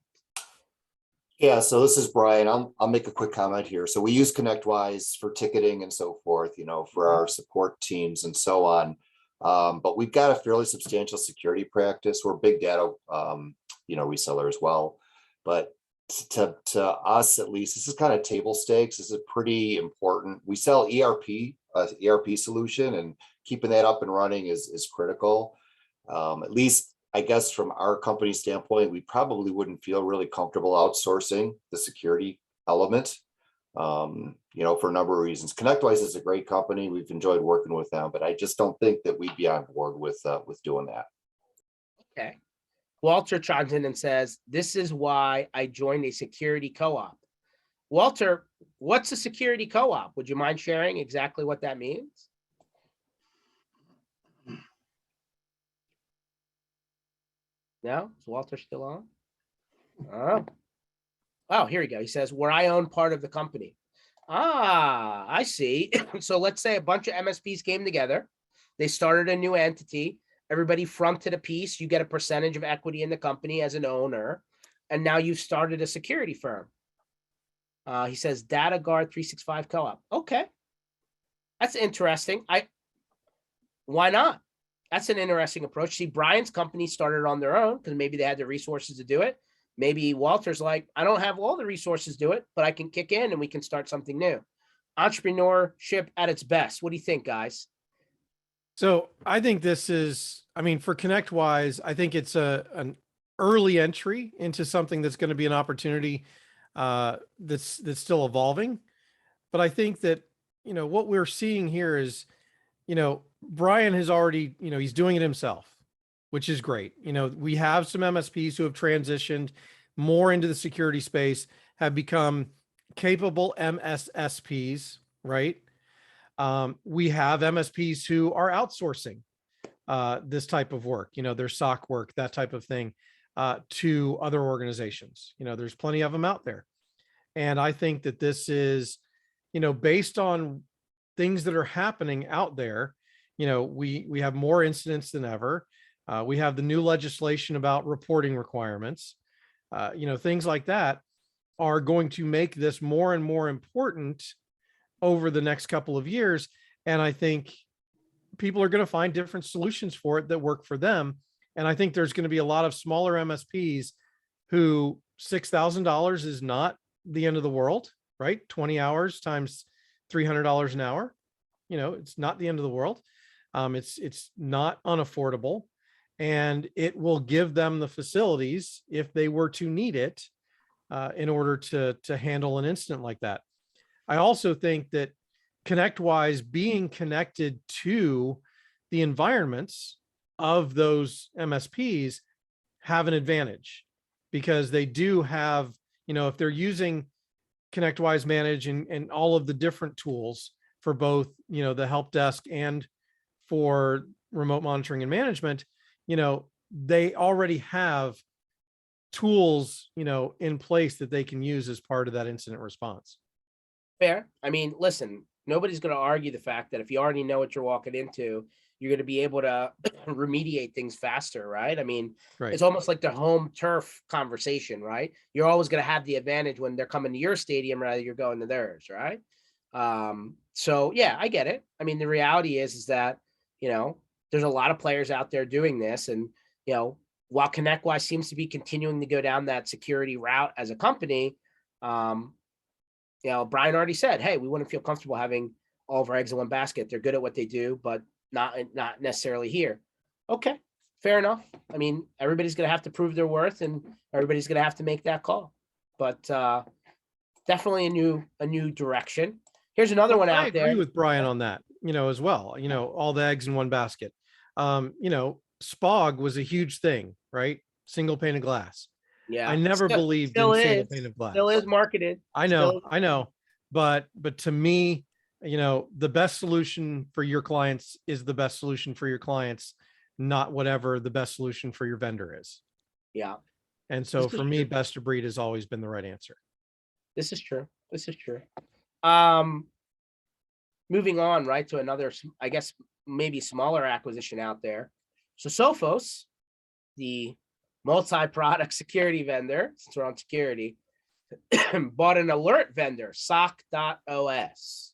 Yeah, so this is Brian. I'll make a quick comment here. So we use ConnectWise for ticketing and so forth, for our support teams and so on. But we've got a fairly substantial security practice. We're a big data, reseller as well. But to us, at least, this is kind of table stakes. This is pretty important. We sell ERP solution, and keeping that up and running is critical. At least, I guess, from our company standpoint, we probably wouldn't feel really comfortable outsourcing the security element, for a number of reasons. ConnectWise is a great company. We've enjoyed working with them, but I just don't think that we'd be on board with doing that. Okay. Walter chimes in and says, this is why I joined a security co-op. Walter, what's a security co-op? Would you mind sharing exactly what that means? No? Is Walter still on? Oh, here we go. He says, where I own part of the company. Ah, I see. So let's say a bunch of MSPs came together. They started a new entity. Everybody fronted a piece. You get a percentage of equity in the company as an owner. And now you've started a security firm. He says, Data Guard 365 Co-op. Okay. That's interesting. Why not? That's an interesting approach. See, Brian's company started on their own because maybe they had the resources to do it. Maybe Walter's like, I don't have all the resources to do it, but I can kick in and we can start something new. Entrepreneurship at its best. What do you think, guys? So I think this is, for ConnectWise, I think it's an early entry into something that's going to be an opportunity that's still evolving. But I think that, what we're seeing here is, Brian has already, he's doing it himself, which is great. We have some MSPs who have transitioned more into the security space, have become capable MSSPs, right? We have MSPs who are outsourcing this type of work, their SOC work, that type of thing, to other organizations. There's plenty of them out there. And I think that this is, based on things that are happening out there, we have more incidents than ever. We have the new legislation about reporting requirements. things like that are going to make this more and more important over the next couple of years. And I think people are going to find different solutions for it that work for them. And I think there's going to be a lot of smaller MSPs who $6,000 is not the end of the world, right? 20 hours times $300 an hour. It's not the end of the world. It's not unaffordable, and it will give them the facilities if they were to need it in order to handle an incident like that. I also think that ConnectWise being connected to the environments of those MSPs have an advantage, because they do have, if they're using ConnectWise Manage and all of the different tools for both, the help desk and for remote monitoring and management, they already have tools, in place that they can use as part of that incident response. Fair. I mean, listen, nobody's going to argue the fact that if you already know what you're walking into, you're going to be able to remediate things faster, right? I mean, Right. It's almost like the home turf conversation, right? You're always going to have the advantage when they're coming to your stadium rather than you're going to theirs, right? So yeah, I get it. I mean, the reality is that, there's a lot of players out there doing this, and, while ConnectWise seems to be continuing to go down that security route as a company, Brian already said, hey, we wouldn't feel comfortable having all of our eggs in one basket. They're good at what they do, but not necessarily here. Okay, fair enough. I mean, everybody's going to have to prove their worth, and everybody's going to have to make that call. But definitely a new direction. Here's another one out there. I agree with Brian on that, as well. All the eggs in one basket. SPOG was a huge thing, right? Single pane of glass. Yeah, I never believed in single pane of glass. Still is marketed. I know. But to me, the best solution for your clients is the best solution for your clients, not whatever the best solution for your vendor is. Yeah. And so for me, best of breed has always been the right answer. This is true. Moving on, right, to another, I guess, maybe smaller acquisition out there. So Sophos, the multi-product security vendor, since we're on security, bought an alert vendor, sock.os.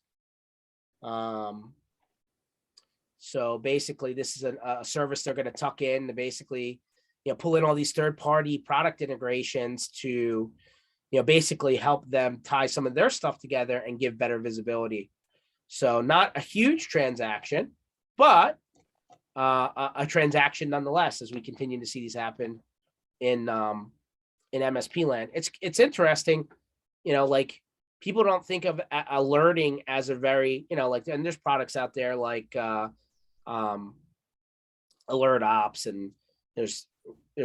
So basically this is a service they're going to tuck in to basically, pull in all these third-party product integrations to, basically help them tie some of their stuff together and give better visibility. So not a huge transaction, but a transaction nonetheless, as we continue to see these happen in MSP land. It's interesting, like people don't think of alerting as a very, and there's products out there like Alert Ops, and there's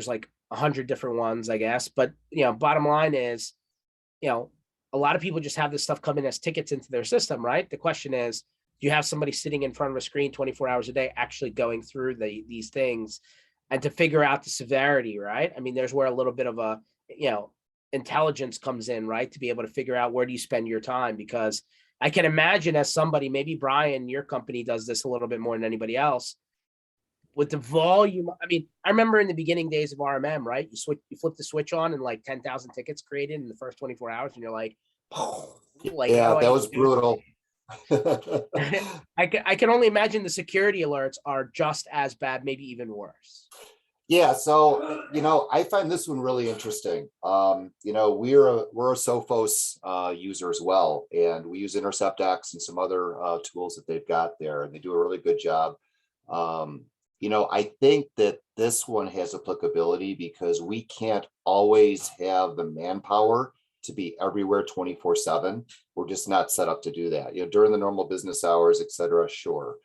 like 100 different ones, I guess. But, bottom line is, a lot of people just have this stuff come in as tickets into their system, right? The question is, do you have somebody sitting in front of a screen 24 hours a day actually going through these things and to figure out the severity, right? I mean, there's where a little bit of a, intelligence comes in, right? To be able to figure out where do you spend your time, because I can imagine as somebody, maybe Brian, your company does this a little bit more than anybody else, with the volume. I mean, I remember in the beginning days of RMM, right? You flip the switch on and like 10,000 tickets created in the first 24 hours, and you're like, oh, yeah, that was brutal. I can only imagine the security alerts are just as bad, maybe even worse. Yeah, so I find this one really interesting. We're a Sophos user as well, and we use InterceptX and some other tools that they've got there, and they do a really good job. I think that this one has applicability because we can't always have the manpower to be everywhere 24/7. We're just not set up to do that. During the normal business hours, et cetera, sure.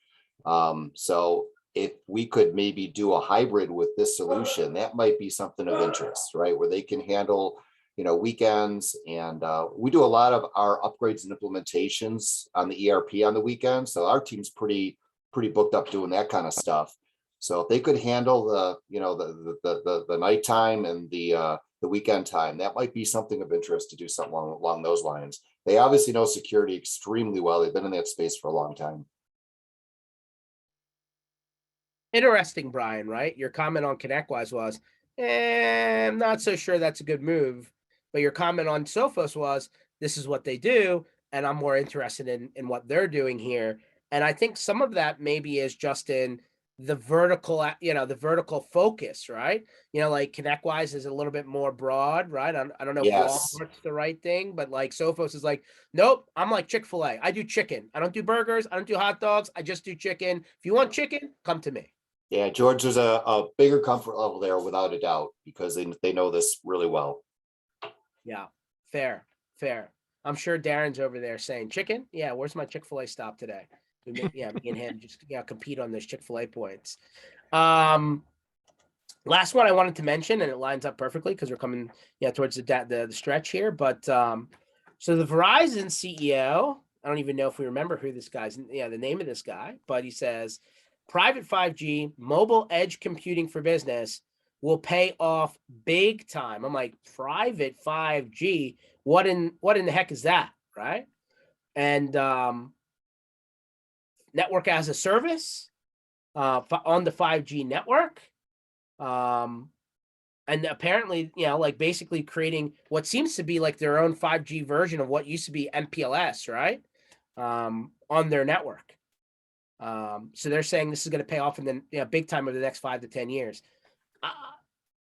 So if we could maybe do a hybrid with this solution, that might be something of interest, right? Where they can handle, weekends, and we do a lot of our upgrades and implementations on the ERP on the weekend. So our team's pretty booked up doing that kind of stuff. So if they could handle the nighttime and the weekend time, that might be something of interest to do something along those lines. They obviously know security extremely well. They've been in that space for a long time. Interesting, Brian, right? Your comment on ConnectWise was I'm not so sure that's a good move. But your comment on Sophos was, this is what they do, and I'm more interested in what they're doing here. And I think some of that maybe is just in the vertical, the vertical focus, right? Like ConnectWise is a little bit more broad, right? I don't know if Yes. Walmart's the right thing, but like Sophos is like, nope, I'm like Chick-fil-A. I do chicken. I don't do burgers. I don't do hot dogs. I just do chicken. If you want chicken, come to me. Yeah, George, there's a bigger comfort level there without a doubt, because they know this really well. Yeah, fair. I'm sure Darren's over there saying, chicken? Yeah, where's my Chick-fil-A stop today? Yeah, me and him just compete on those Chick-fil-A points. Last one I wanted to mention, and it lines up perfectly because we're coming towards the stretch here. But so the Verizon CEO, I don't even know if we remember who this guy's, the name of this guy, but he says private 5G mobile edge computing for business will pay off big time. I'm like, private 5G, what in the heck is that, right? And network as a service on the 5G network. And apparently, like basically creating what seems to be like their own 5G version of what used to be MPLS, right? On their network. So they're saying this is going to pay off in the big time over the next 5 to 10 years.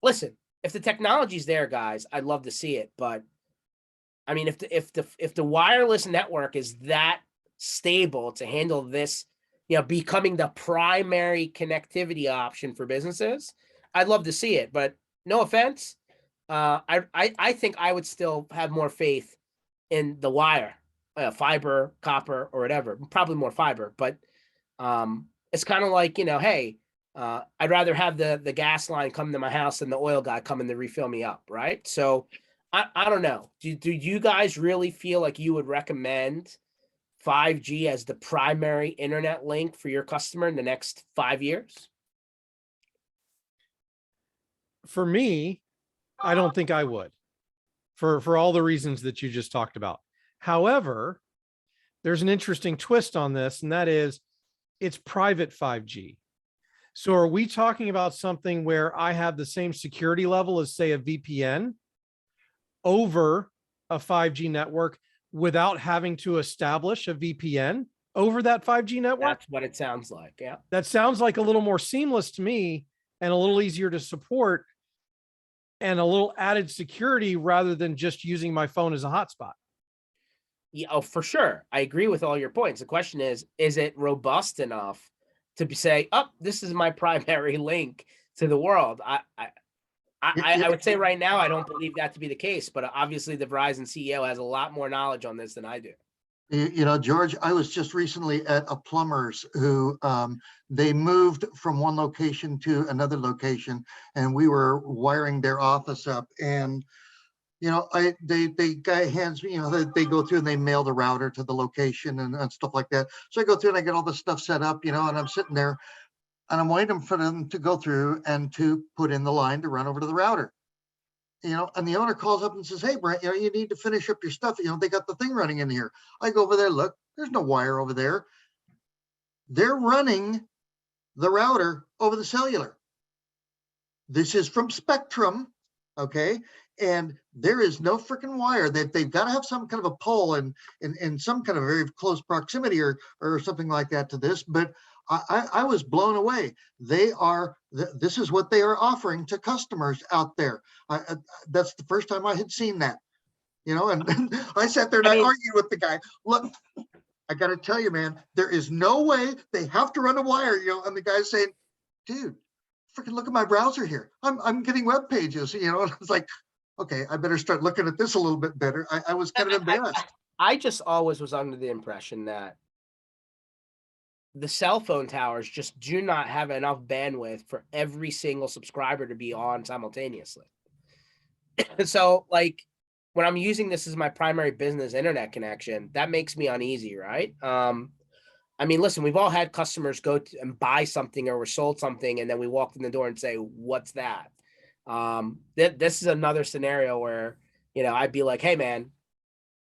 Listen, if the technology's there, guys, I'd love to see it. But I mean, if the wireless network is that stable to handle this, becoming the primary connectivity option for businesses, I'd love to see it. But no offense, I think I would still have more faith in the wire, fiber, copper, or whatever. Probably more fiber, but it's kind of like, hey, I'd rather have the gas line come to my house than the oil guy coming to refill me up, right? So I don't know. Do you guys really feel like you would recommend 5G as the primary internet link for your customer in the next 5 years? For me, I don't think I would, for all the reasons that you just talked about. However, there's an interesting twist on this, and that is it's private 5G. So are we talking about something where I have the same security level as, say, a VPN over a 5G network without having to establish a VPN over that 5G network? That's what it sounds like. Yeah. That sounds like a little more seamless to me and a little easier to support and a little added security rather than just using my phone as a hotspot. Yeah, oh, for sure. I agree with all your points. The question is it robust enough to say, oh, this is my primary link to the world? I would say right now, I don't believe that to be the case, but obviously the Verizon CEO has a lot more knowledge on this than I do. George, I was just recently at a plumber's who they moved from one location to another location, and we were wiring their office up. And the guy hands me, they go through and they mail the router to the location and stuff like that. So I go through and I get all this stuff set up, and I'm sitting there and I'm waiting for them to go through and to put in the line to run over to the router. And the owner calls up and says, hey, Brent, you need to finish up your stuff. They got the thing running in here. I go over there, look, there's no wire over there. They're running the router over the cellular. This is from Spectrum, okay? And there is no freaking wire. They've got to have some kind of a pole and in some kind of very close proximity or something like that to this. But I was blown away. This is what they are offering to customers out there. That's the first time I had seen that, and I sat there and I argued with the guy. Look, I got to tell you, man, there is no way they have to run a wire, and the guy's saying, dude, freaking look at my browser here. I'm getting web pages, and I was like, okay, I better start looking at this a little bit better. I was kind of embarrassed. I just always was under the impression that the cell phone towers just do not have enough bandwidth for every single subscriber to be on simultaneously. So like when I'm using this as my primary business internet connection, that makes me uneasy, right? I mean, listen, we've all had customers go and buy something or we're sold something, and then we walked in the door and say, what's that? This is another scenario where, I'd be like, hey, man,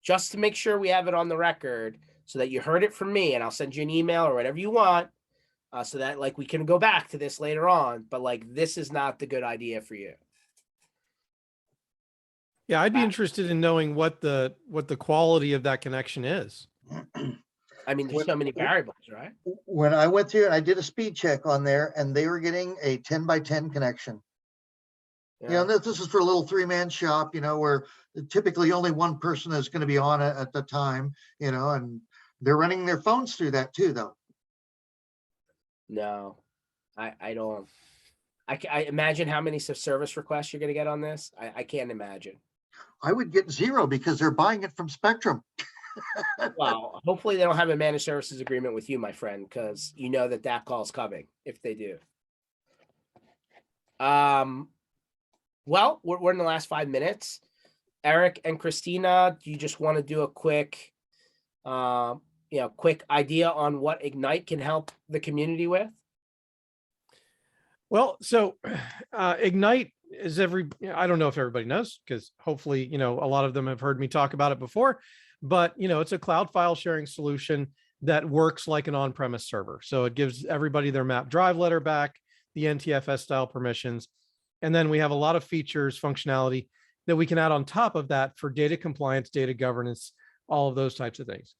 just to make sure we have it on the record so that you heard it from me, and I'll send you an email or whatever you want, so that like we can go back to this later on. But like, this is not the good idea for you. Yeah, I'd be interested in knowing what the quality of that connection is. I mean, there's so many variables, right? When I went through and I did a speed check on there, and they were getting a 10 by 10 connection. You know, this is for a little 3-man shop, you know, where typically only one person is going to be on it at the time, you know, and they're running their phones through that too, though. No, I don't. I imagine how many service requests you're going to get on this. I can't imagine. I would get 0 because they're buying it from Spectrum. Well, hopefully they don't have a managed services agreement with you, my friend, because you know that call's coming if they do. Well, we're in the last 5 minutes. Eric and Cristina, do you just want to do a quick, quick idea on what Egnyte can help the community with? Well, so Egnyte is I don't know if everybody knows, because hopefully, you know, a lot of them have heard me talk about it before, but, you know, it's a cloud file sharing solution that works like an on-premise server. So it gives everybody their map drive letter back, the NTFS style permissions. And then we have a lot of features, functionality that we can add on top of that for data compliance, data governance, all of those types of things.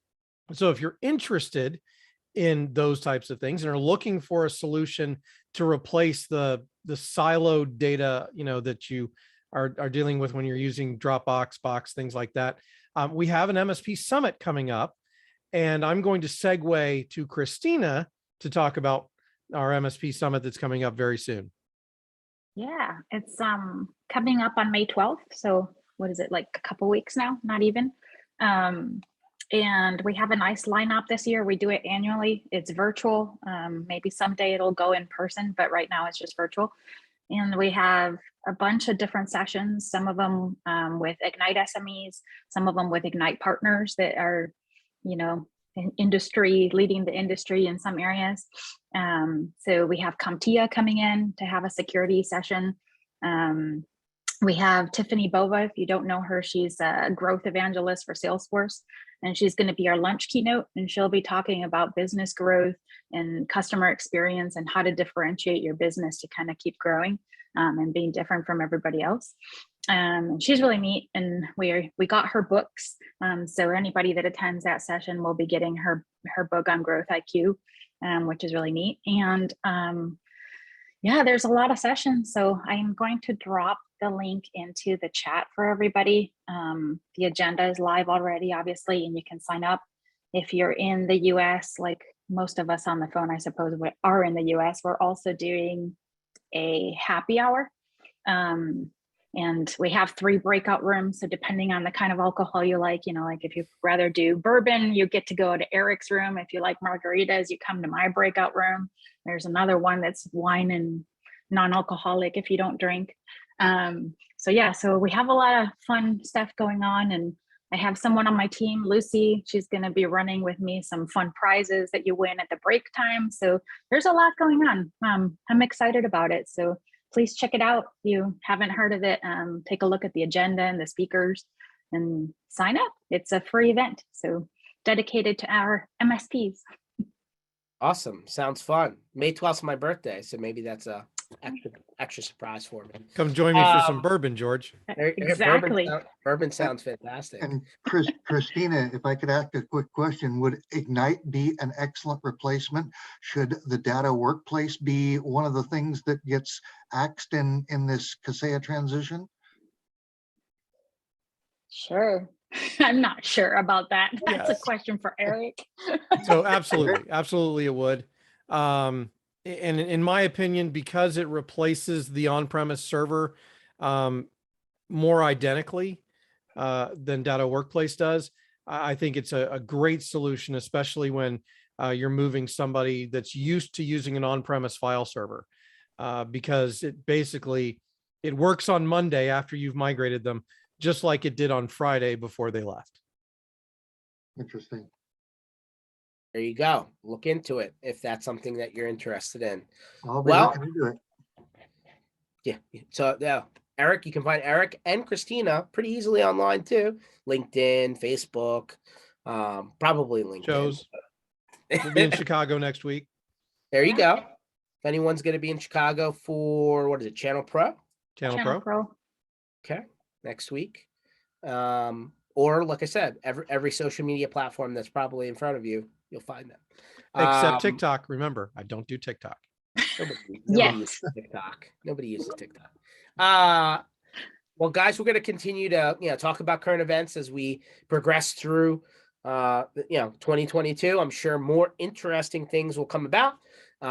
So if you're interested in those types of things and are looking for a solution to replace the siloed data, you know, that you are dealing with when you're using Dropbox, Box, things like that, we have an MSP Summit coming up, and I'm going to segue to Cristina to talk about our MSP Summit that's coming up very soon. Yeah, it's coming up on May 12th. So what is it, like a couple weeks now? Not even. And we have a nice lineup this year. We do it annually. It's virtual. Maybe someday it'll go in person, but right now it's just virtual. And we have a bunch of different sessions, some of them with Egnyte SMEs, some of them with Egnyte partners that are, you know, in industry, leading the industry in some areas. So we have CompTIA coming in to have a security session. We have Tiffany Bova. If you don't know her, she's a growth evangelist for Salesforce, and she's going to be our lunch keynote, and she'll be talking about business growth and customer experience and how to differentiate your business to kind of keep growing and being different from everybody else. She's really neat, and we got her books. So anybody that attends that session will be getting her book on growth IQ, which is really neat. And yeah, there's a lot of sessions. So I'm going to drop the link into the chat for everybody. The agenda is live already, obviously, and you can sign up. If you're in the US, like most of us on the phone, I suppose, are in the US, we're also doing a happy hour. And we have 3 breakout rooms. So depending on the kind of alcohol you like, you know, like if you'd rather do bourbon, you get to go to Eric's room. If you like margaritas, you come to my breakout room. There's another one that's wine and non-alcoholic if you don't drink. So yeah, so we have a lot of fun stuff going on, and I have someone on my team, Lucy. She's going to be running with me some fun prizes that you win at the break time. So there's a lot going on. I'm excited about it. So please check it out. If you haven't heard of it, take a look at the agenda and the speakers and sign up. It's a free event, so dedicated to our MSPs. Awesome. Sounds fun. May 12th is my birthday, so maybe that's a extra surprise for me. Come join me for some bourbon, George. Exactly. Bourbon sounds fantastic. And Cristina, if I could ask a quick question, would Egnyte be an excellent replacement? Should the data workplace be one of the things that gets axed in this Kaseya transition? Sure. I'm not sure about that. That's Yes. a question for Eric. So absolutely it would. And in my opinion, because it replaces the on-premise server more identically than Data Workplace does, I think it's a great solution, especially when you're moving somebody that's used to using an on-premise file server, because it works on Monday after you've migrated them, just like it did on Friday before they left. Interesting. There you go. Look into it if that's something that you're interested in. I'll be looking into it. Yeah. So yeah, Eric, you can find Eric and Cristina pretty easily online too. LinkedIn, Facebook, probably LinkedIn. Shows. We'll be in Chicago next week. There you go. If anyone's going to be in Chicago for, what is it, Channel Pro? Channel Pro. Okay. Next week. Or like I said, every social media platform that's probably in front of you, you'll find them. Except TikTok. Remember, I don't do TikTok. Nobody Yes. uses TikTok. Nobody uses TikTok. Well, guys, we're going to continue to talk about current events as we progress through 2022. I'm sure more interesting things will come about.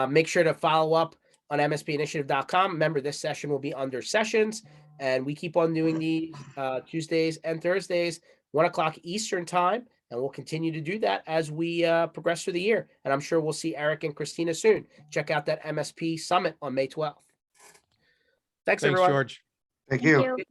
Make sure to follow up on mspinitiative.com. Remember, this session will be under sessions, and we keep on doing these Tuesdays and Thursdays, 1:00 Eastern time. And we'll continue to do that as we progress through the year. And I'm sure we'll see Eric and Cristina soon. Check out that MSP Summit on May 12th. Thanks, Thanks, everyone. George. Thank Thank you. you.